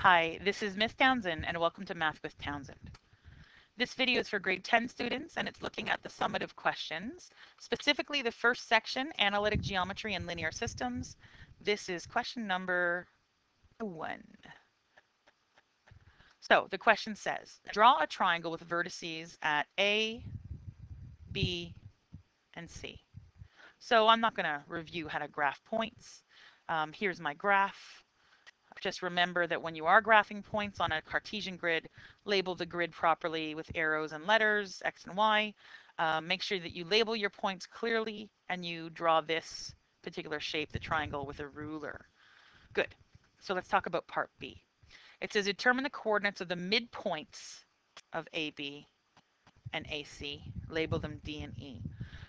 Hi, this is Miss Townsend, and welcome to Math with Townsend. This video is for grade 10 students, and it's looking at the summative questions, specifically the first section, analytic geometry and linear systems. This is question number 1. So the question says, draw a triangle with vertices at A, B, and C. So I'm not going to review how to graph points. Here's my graph. Just remember that when you are graphing points on a Cartesian grid, label the grid properly with arrows and letters, X and Y. Make sure that you label your points clearly and you draw this particular shape, the triangle, with a ruler. Good. So let's talk about part B. It says determine the coordinates of the midpoints of AB and AC. Label them D and E.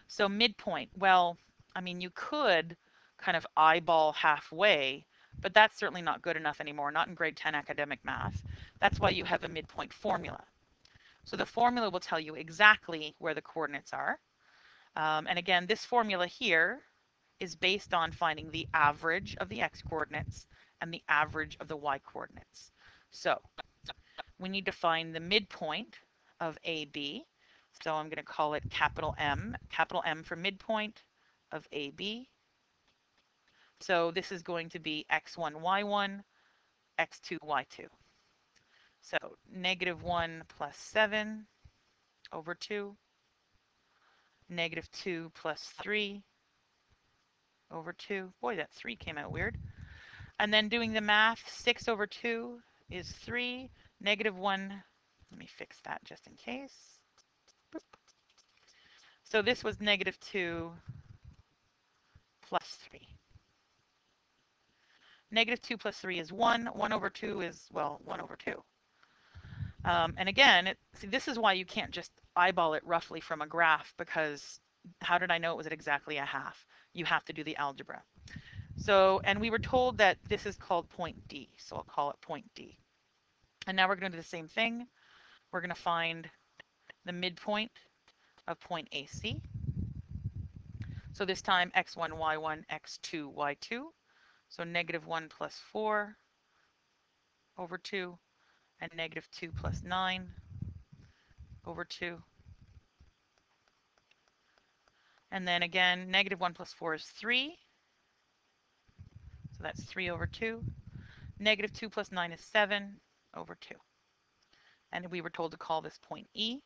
So midpoint, well, I mean, you could kind of eyeball halfway, but that's certainly not good enough anymore, not in grade 10 academic math. That's why you have a midpoint formula. So the formula will tell you exactly where the coordinates are. And again, this formula here is based on finding the average of the x coordinates and the average of the y coordinates. So we need to find the midpoint of AB. So I'm going to call it capital M for midpoint of AB. So this is going to be x1, y1, x2, y2. So -1 plus 7 over 2, -2 plus 3 over 2. Boy, that 3 came out weird. And then doing the math, 6 over 2 is 3, -1. Let me fix that just in case. So this was -2 plus 3. -2 plus 3 is 1. 1 over 2 is, well, 1 over 2. And again, see, this is why you can't just eyeball it roughly from a graph, because how did I know it was at exactly a half? You have to do the algebra. So, and we were told that this is called point D, so I'll call it point D. And now we're going to do the same thing. We're going to find the midpoint of point AC. So this time x1, y1, x2, y2. So -1 plus 4 over 2, and -2 plus 9 over 2. And then again, -1 plus 4 is 3. So that's 3 over 2. -2 plus 9 is 7 over 2. And we were told to call this point E.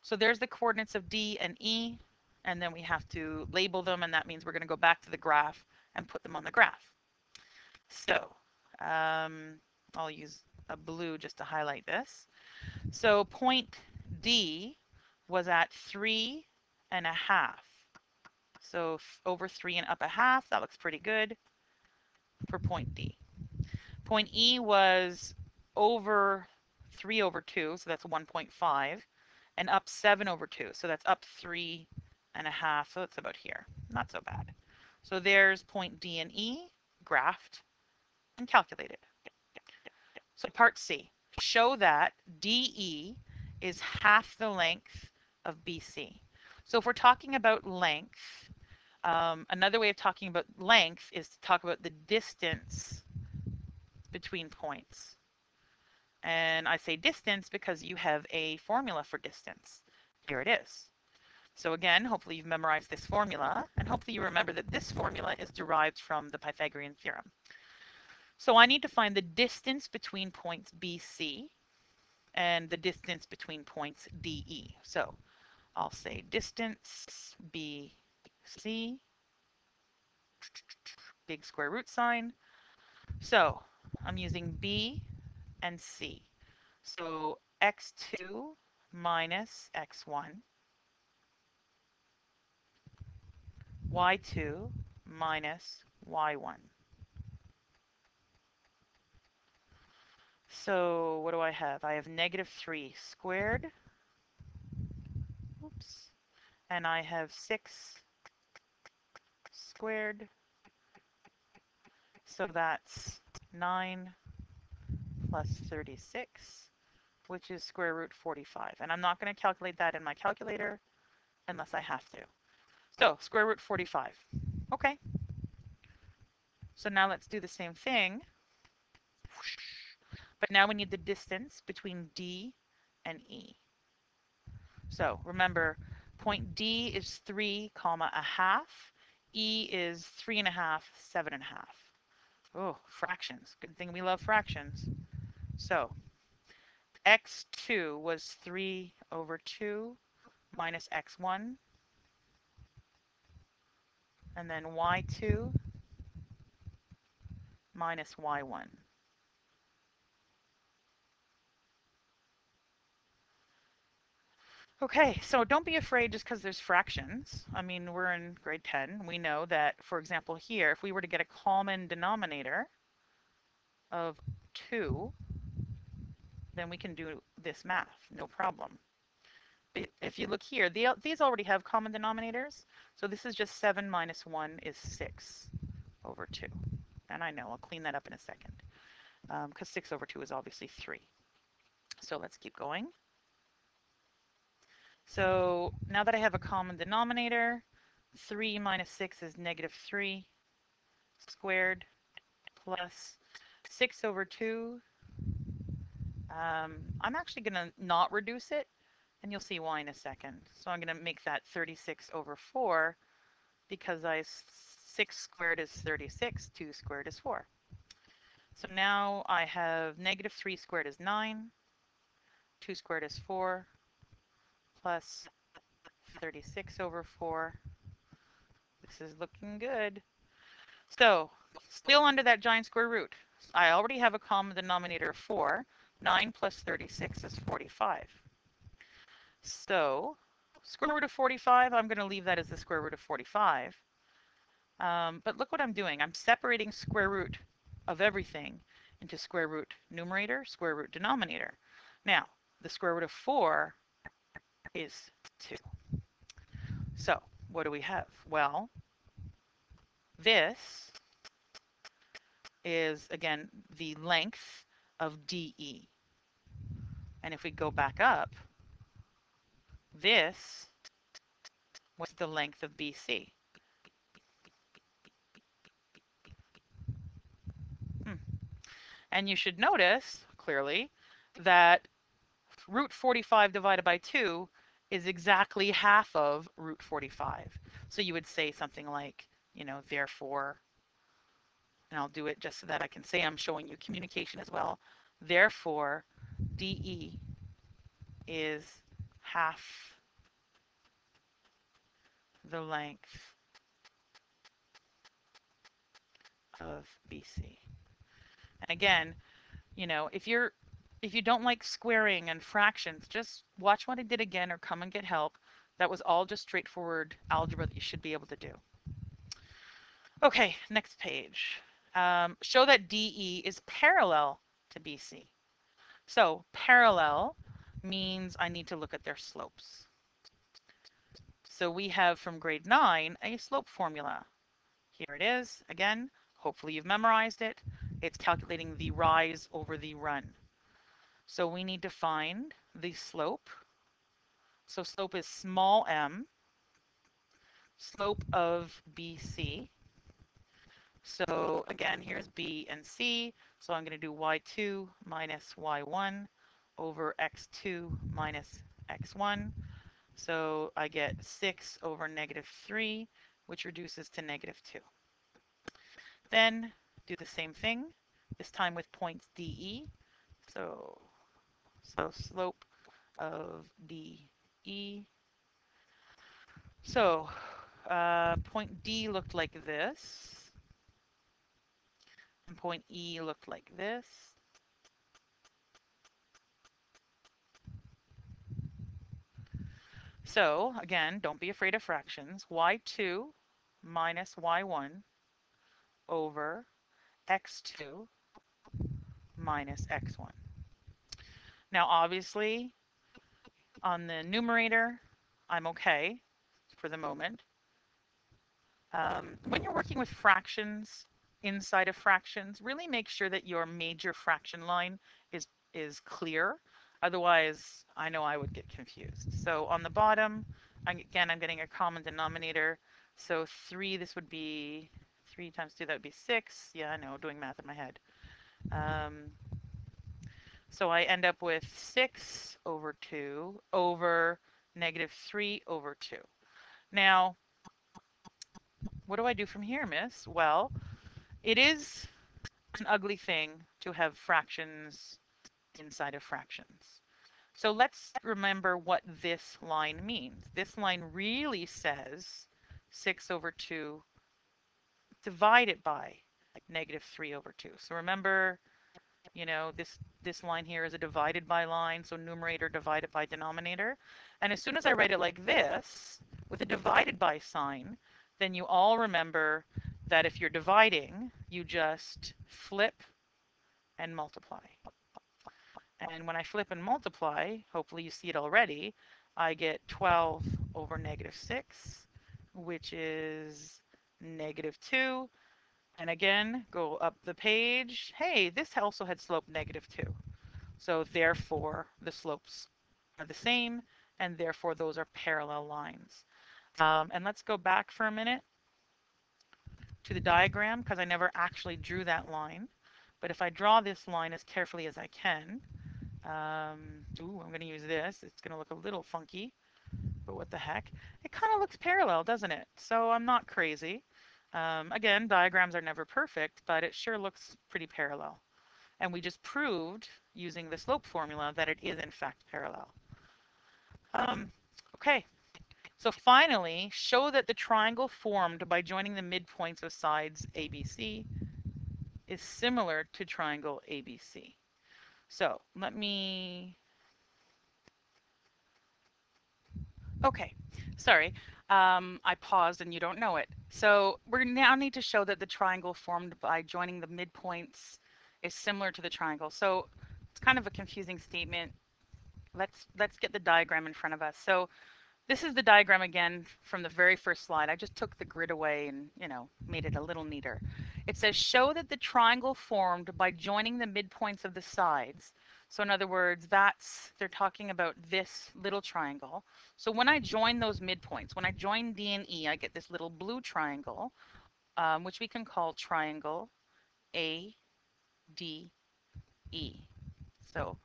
So there's the coordinates of D and E. And then we have to label them, and that means we're going to go back to the graph and put them on the graph. So I'll use a blue just to highlight this. So point D was at 3.5. So over 3 and up a half, that looks pretty good for point D. Point E was over 3 over 2, so that's 1.5, and up 7 over 2, so that's up 3.5, so that's about here. Not so bad. So there's point D and E, graphed and calculated. So part C, show that DE is half the length of BC. So if we're talking about length, another way of talking about length is to talk about the distance between points. And I say distance because you have a formula for distance. Here it is. So again, hopefully you've memorized this formula, and hopefully you remember that this formula is derived from the Pythagorean theorem. So I need to find the distance between points BC and the distance between points DE. So I'll say distance BC, big square root sign. So I'm using B and C. So x2 minus x1, y2 minus y1. So what do I have? I have -3 squared. Oops. And I have 6 squared. So that's 9 plus 36, which is square root 45. And I'm not going to calculate that in my calculator unless I have to. So square root 45. Okay. So now let's do the same thing. But now we need the distance between D and E. So remember, point D is 3 comma a half. E is 3.5, 7.5. Oh, fractions. Good thing we love fractions. So x2 was 3 over 2 minus x1. And then y2 minus y1. Okay, so don't be afraid just because there's fractions. I mean, we're in grade 10. We know that, for example, here, if we were to get a common denominator of 2, then we can do this math, no problem. If you look here, these already have common denominators. So this is just 7 minus 1 is 6 over 2. And I know, I'll clean that up in a second, because 6 over 2 is obviously 3. So let's keep going. So now that I have a common denominator, 3 minus 6 is negative 3 squared plus 6 over 2. I'm actually going to not reduce it, and you'll see why in a second. So I'm going to make that 36 over 4 because 6 squared is 36, 2 squared is 4. So now I have negative 3 squared is 9, 2 squared is 4, plus 36 over 4. This is looking good. So still under that giant square root. I already have a common denominator of 4. 9 plus 36 is 45. So square root of 45, I'm going to leave that as the square root of 45. But look what I'm doing. I'm separating square root of everything into square root numerator, square root denominator. Now, the square root of 4 is 2. So what do we have? Well, this is, again, the length of DE. And if we go back up, this was the length of BC. And you should notice, clearly, that root 45 divided by 2 is exactly half of root 45. So you would say something like, therefore, and I'll do it just so that I can say I'm showing you communication as well. Therefore, DE is half the length of BC. And again, if you don't like squaring and fractions, just watch what I did again or come and get help. That was all just straightforward algebra that you should be able to do. Okay, next page. Show that DE is parallel to BC. So parallel means I need to look at their slopes. So we have from grade 9 a slope formula. Here it is. Again, hopefully you've memorized it. It's calculating the rise over the run. So we need to find the slope. So slope is small m, slope of BC. So again, here's B and C. So I'm going to do y2 minus y1 over x2 minus x1. So I get 6 over negative 3, which reduces to negative 2. Then do the same thing, this time with points DE. So slope of DE. So point D looked like this, and point E looked like this. So again, don't be afraid of fractions. Y2 minus y1 over x2 minus x1. Now obviously on the numerator, I'm okay for the moment. When you're working with fractions inside of fractions, really make sure that your major fraction line is clear. Otherwise, I know I would get confused. So on the bottom, again, I'm getting a common denominator. So 3, this would be 3 times 2, that would be 6. Yeah, I know, doing math in my head. So I end up with 6 over 2 over negative 3 over 2. Now, what do I do from here, miss? Well, it is an ugly thing to have fractions inside of fractions. So let's remember what this line means. This line really says 6 over 2 divided by negative 3 over 2. So remember, this line here is a divided by line, so numerator divided by denominator. And as soon as I write it like this, with a divided by sign, then you all remember that if you're dividing, you just flip and multiply. And when I flip and multiply, hopefully you see it already, I get 12 over negative 6, which is negative 2. And again, go up the page. Hey, this also had slope negative 2. So therefore, the slopes are the same, and therefore those are parallel lines. And let's go back for a minute to the diagram, because I never actually drew that line. But if I draw this line as carefully as I can, I'm going to use this. It's going to look a little funky, but what the heck? It kind of looks parallel, doesn't it? So I'm not crazy. Again, diagrams are never perfect, but it sure looks pretty parallel. And we just proved, using the slope formula, that it is in fact parallel. Okay, so finally, show that the triangle formed by joining the midpoints of sides ABC is similar to triangle ABC. So let me... Okay, sorry. I paused and you don't know it. So we now need to show that the triangle formed by joining the midpoints is similar to the triangle. So it's kind of a confusing statement. Let's get the diagram in front of us. So this is the diagram again from the very first slide. I just took the grid away and, made it a little neater. It says show that the triangle formed by joining the midpoints of the sides. So in other words, they're talking about this little triangle. So when I join those midpoints, when I join D and E, I get this little blue triangle, which we can call triangle ADE. So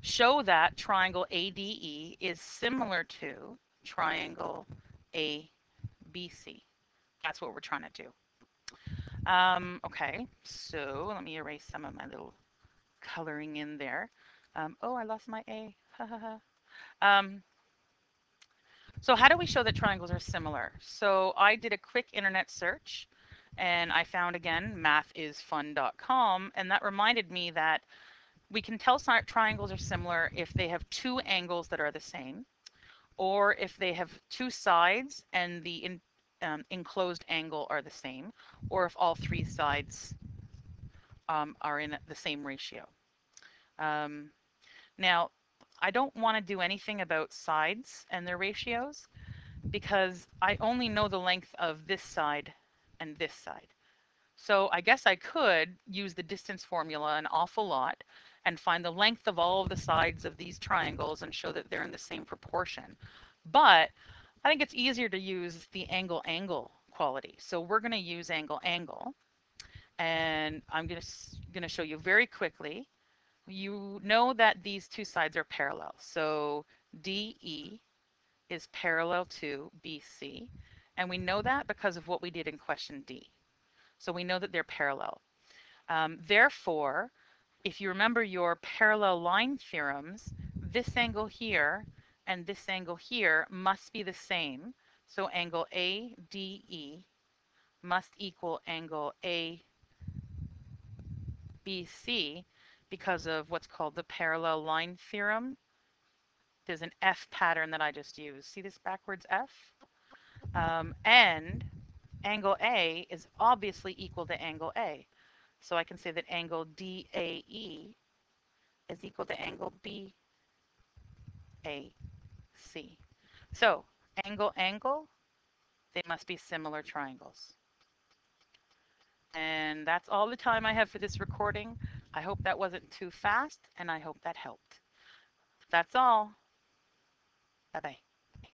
show that triangle ADE is similar to triangle ABC. That's what we're trying to do. Okay, so let me erase some of my little coloring in there. Oh, I lost my A. So how do we show that triangles are similar? So I did a quick internet search and I found again mathisfun.com, and that reminded me that we can tell triangles are similar if they have two angles that are the same, or if they have two sides and the enclosed angle are the same, or if all three sides are in the same ratio. Now, I don't want to do anything about sides and their ratios because I only know the length of this side and this side. So I guess I could use the distance formula an awful lot and find the length of all of the sides of these triangles and show that they're in the same proportion. But I think it's easier to use the angle-angle quality. So we're going to use angle-angle. And I'm going to show you very quickly. You know that these two sides are parallel. So DE is parallel to BC. And we know that because of what we did in question D. So we know that they're parallel. Therefore, if you remember your parallel line theorems, this angle here and this angle here must be the same. So angle ADE must equal angle ABC because of what's called the parallel line theorem. There's an F pattern that I just used. See this backwards F? And angle A is obviously equal to angle A. So I can say that angle DAE is equal to angle BAC. So angle, angle, they must be similar triangles. And that's all the time I have for this recording. I hope that wasn't too fast, and I hope that helped. That's all. Bye-bye.